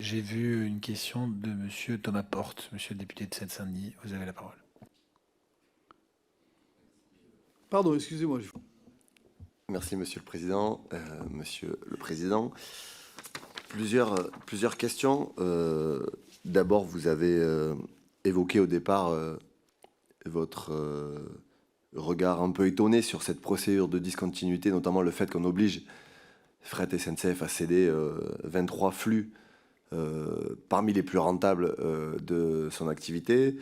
J'ai vu une question de Monsieur Thomas Porte, Monsieur le député de Seine-Saint-Denis. Vous avez la parole. Pardon, excusez-moi. Merci, Monsieur le Président. Monsieur le Président, plusieurs questions. D'abord, vous avez évoqué au départ votre regard un peu étonné sur cette procédure de discontinuité, notamment le fait qu'on oblige Fret SNCF à céder 23 flux parmi les plus rentables de son activité.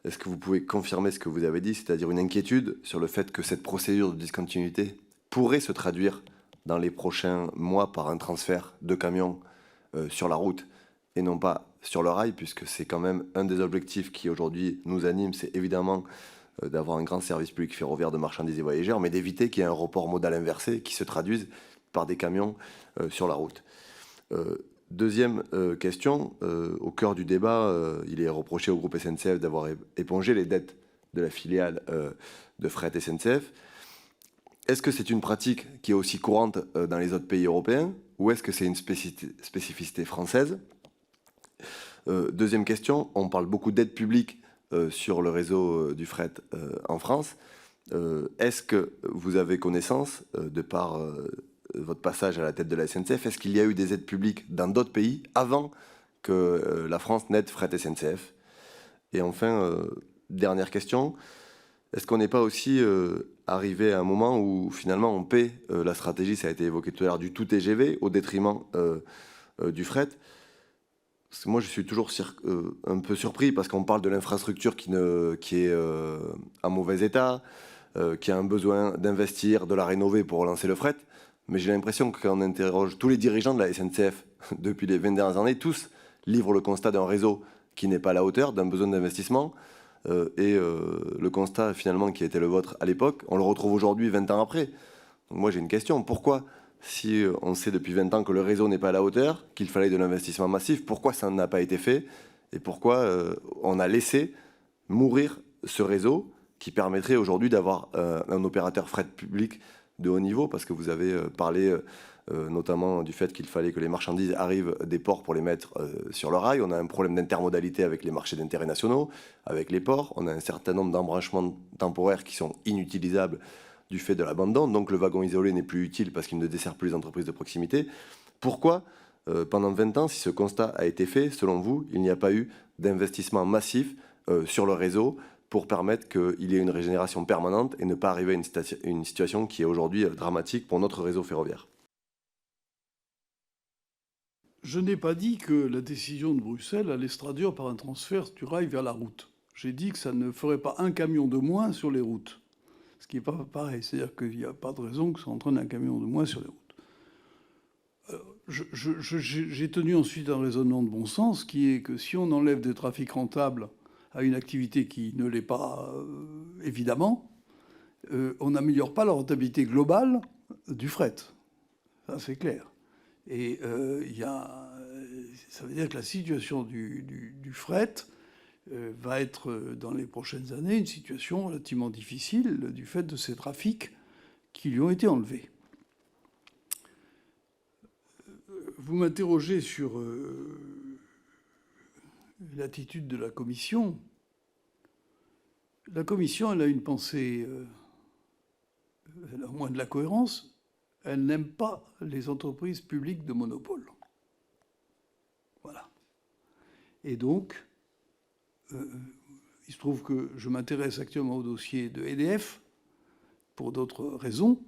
Est-ce que vous pouvez confirmer ce que vous avez dit, c'est-à-dire une inquiétude sur le fait que cette procédure de discontinuité pourrait se traduire dans les prochains mois par un transfert de camions sur la route et non pas sur le rail, puisque c'est quand même un des objectifs qui aujourd'hui nous anime, c'est évidemment d'avoir un grand service public ferroviaire de marchandises et voyageurs, mais d'éviter qu'il y ait un report modal inversé qui se traduise par des camions sur la route. Deuxième question, au cœur du débat, il est reproché au groupe SNCF d'avoir épongé les dettes de la filiale de Fret SNCF. Est-ce que c'est une pratique qui est aussi courante dans les autres pays européens ou est-ce que c'est une spécificité française? Deuxième question, on parle beaucoup d'aide publique sur le réseau du fret en France. Est-ce que vous avez connaissance, de par votre passage à la tête de la SNCF, est-ce qu'il y a eu des aides publiques dans d'autres pays avant que la France n'aide Fret SNCF? Et enfin, dernière question, est-ce qu'on n'est pas aussi arrivé à un moment où finalement on paie la stratégie, ça a été évoqué tout à l'heure, du tout TGV au détriment du fret? Parce que moi je suis toujours un peu surpris parce qu'on parle de l'infrastructure qui est en mauvais état, qui a un besoin d'investir, de la rénover pour relancer le fret. Mais j'ai l'impression que quand on interroge tous les dirigeants de la SNCF depuis les 20 dernières années, tous livrent le constat d'un réseau qui n'est pas à la hauteur, d'un besoin d'investissement. Le constat finalement qui était le vôtre à l'époque, on le retrouve aujourd'hui 20 ans après. Donc moi j'ai une question, pourquoi, si on sait depuis 20 ans que le réseau n'est pas à la hauteur, qu'il fallait de l'investissement massif, pourquoi ça n'a pas été fait et pourquoi on a laissé mourir ce réseau qui permettrait aujourd'hui d'avoir un opérateur fret public de haut niveau, parce que vous avez parlé notamment du fait qu'il fallait que les marchandises arrivent des ports pour les mettre sur le rail. On a un problème d'intermodalité avec les marchés d'intérêt nationaux, avec les ports. On a un certain nombre d'embranchements temporaires qui sont inutilisables du fait de l'abandon. Donc le wagon isolé n'est plus utile parce qu'il ne dessert plus les entreprises de proximité. Pourquoi, pendant 20 ans, si ce constat a été fait, selon vous, il n'y a pas eu d'investissement massif sur le réseau pour permettre qu'il y ait une régénération permanente et ne pas arriver à une situation qui est aujourd'hui dramatique pour notre réseau ferroviaire? Je n'ai pas dit que la décision de Bruxelles allait se traduire par un transfert du rail vers la route. J'ai dit que ça ne ferait pas un camion de moins sur les routes. Ce qui n'est pas pareil. C'est-à-dire qu'il n'y a pas de raison que ça entraîne un camion de moins sur les routes. J'ai tenu ensuite un raisonnement de bon sens qui est que si on enlève des trafics rentables à une activité qui ne l'est pas, évidemment, on n'améliore pas la rentabilité globale du fret. Ça, c'est clair. Et ça veut dire que la situation du fret va être, dans les prochaines années, une situation relativement difficile du fait de ces trafics qui lui ont été enlevés. Vous m'interrogez sur l'attitude de la Commission. La Commission, elle a une pensée, elle a au moins de la cohérence. Elle n'aime pas les entreprises publiques de monopole. Voilà. Et donc, il se trouve que je m'intéresse actuellement au dossier de EDF pour d'autres raisons,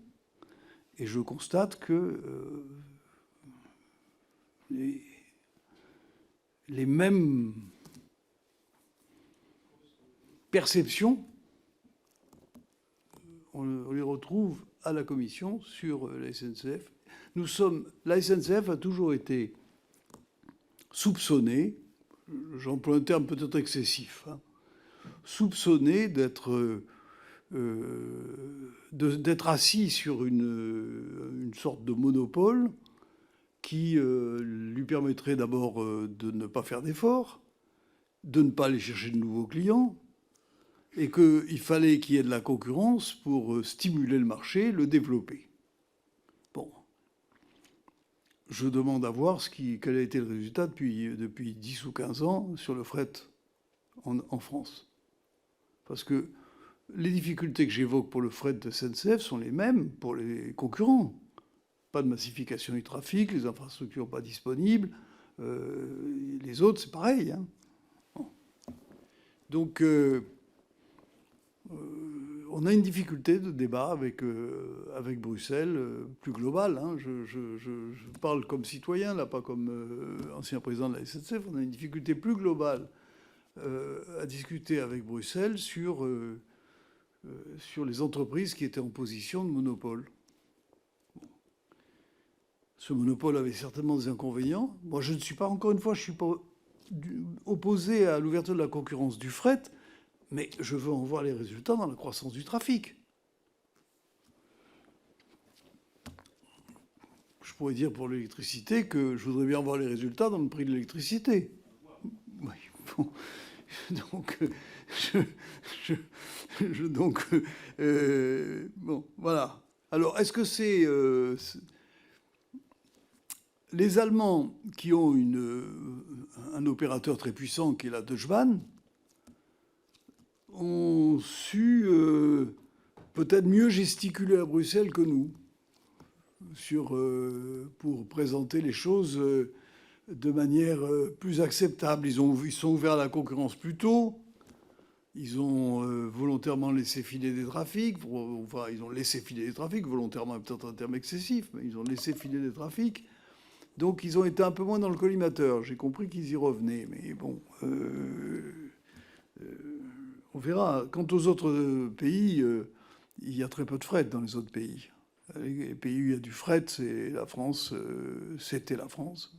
et je constate que les mêmes perceptions, on les retrouve à la Commission sur la SNCF. La SNCF a toujours été soupçonnée, j'emploie un terme peut-être excessif, soupçonnée d'être assis sur une sorte de monopole qui lui permettrait d'abord de ne pas faire d'efforts, de ne pas aller chercher de nouveaux clients, et qu'il fallait qu'il y ait de la concurrence pour stimuler le marché, le développer. Bon. je demande à voir quel a été le résultat depuis 10 ou 15 ans sur le fret en France. Parce que les difficultés que j'évoque pour le fret de SNCF sont les mêmes pour les concurrents. Pas de massification du trafic, les infrastructures pas disponibles. Les autres, c'est pareil. Hein. Bon. Donc, on a une difficulté de débat avec Bruxelles, plus globale. Hein. Je parle comme citoyen, là, pas comme ancien président de la SNCF. On a une difficulté plus globale à discuter avec Bruxelles sur les entreprises qui étaient en position de monopole. Ce monopole avait certainement des inconvénients. Moi, je ne suis pas, encore une fois, je suis pas opposé à l'ouverture de la concurrence du fret, mais je veux en voir les résultats dans la croissance du trafic. Je pourrais dire pour l'électricité que je voudrais bien voir les résultats dans le prix de l'électricité. Oui, bon. Donc, bon, voilà. Alors, est-ce que c'est... les Allemands qui ont un opérateur très puissant qui est la Deutsche Bahn ont su peut-être mieux gesticuler à Bruxelles que nous pour présenter les choses de manière plus acceptable. Ils sont ouverts à la concurrence plus tôt. Ils ont volontairement laissé filer des trafics. Enfin, ils ont laissé filer des trafics, volontairement est peut-être un terme excessif, mais ils ont laissé filer des trafics. Donc ils ont été un peu moins dans le collimateur. J'ai compris qu'ils y revenaient, mais bon, on verra. Quant aux autres pays, il y a très peu de fret dans les autres pays. Les pays où il y a du fret, c'est la France, c'était la France,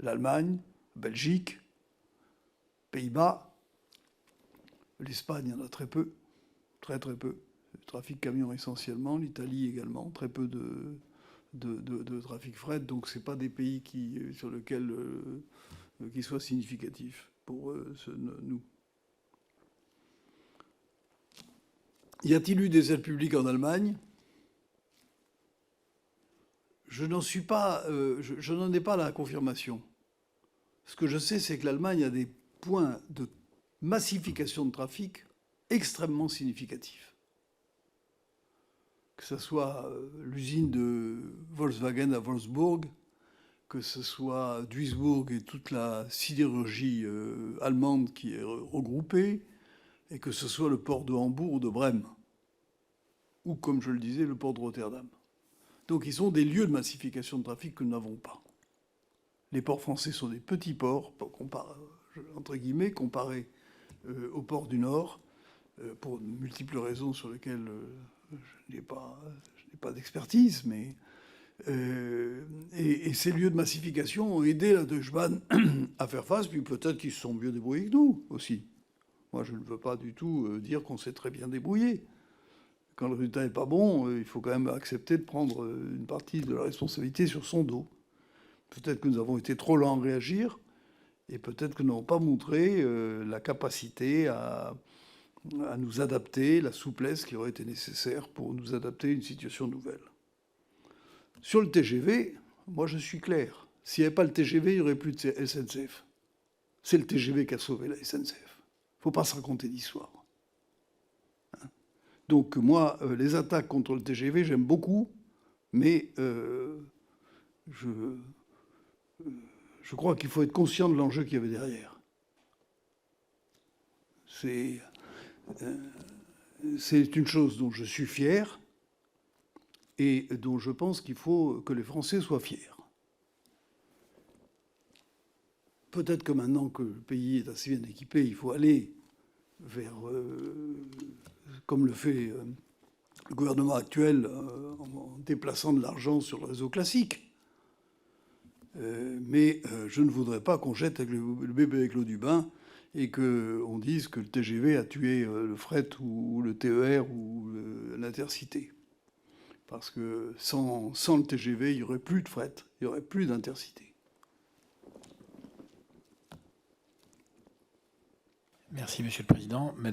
l'Allemagne, Belgique, Pays-Bas, l'Espagne, il y en a très peu, très très peu. Le trafic camion essentiellement, l'Italie également, très peu de trafic fret, donc c'est pas des pays sur lesquels qui soient significatifs pour nous. Y a-t-il eu des aides publiques en Allemagne ? Je n'en suis pas, je n'en ai pas la confirmation. Ce que je sais, c'est que l'Allemagne a des points de massification de trafic extrêmement significatifs. Que ce soit l'usine de Volkswagen à Wolfsburg, que ce soit Duisburg et toute la sidérurgie allemande qui est regroupée, et que ce soit le port de Hambourg ou de Brême, ou, comme je le disais, le port de Rotterdam. Donc ils sont des lieux de massification de trafic que nous n'avons pas. Les ports français sont des petits ports, entre guillemets, comparés aux ports du Nord, pour de multiples raisons sur lesquelles je n'ai pas d'expertise, mais... et ces lieux de massification ont aidé la Deutsche Bahn à faire face, puis peut-être qu'ils se sont mieux débrouillés que nous aussi. Moi, je ne veux pas du tout dire qu'on s'est très bien débrouillé. Quand le résultat n'est pas bon, il faut quand même accepter de prendre une partie de la responsabilité sur son dos. Peut-être que nous avons été trop lents à réagir, et peut-être que nous n'avons pas montré la capacité à nous adapter, la souplesse qui aurait été nécessaire pour nous adapter à une situation nouvelle. Sur le TGV, moi je suis clair. S'il n'y avait pas le TGV, il n'y aurait plus de SNCF. C'est le TGV qui a sauvé la SNCF. Il ne faut pas se raconter d'histoire. Donc moi, les attaques contre le TGV, j'aime beaucoup, mais je crois qu'il faut être conscient de l'enjeu qu'il y avait derrière. C'est une chose dont je suis fier et dont je pense qu'il faut que les Français soient fiers. Peut-être que maintenant que le pays est assez bien équipé, il faut aller vers, comme le fait le gouvernement actuel, en déplaçant de l'argent sur le réseau classique. Mais je ne voudrais pas qu'on jette le bébé avec l'eau du bain et qu'on dise que le TGV a tué le fret ou le TER ou l'intercité. Parce que sans le TGV, il n'y aurait plus de fret, il n'y aurait plus d'intercité. Merci, Monsieur le Président. Madame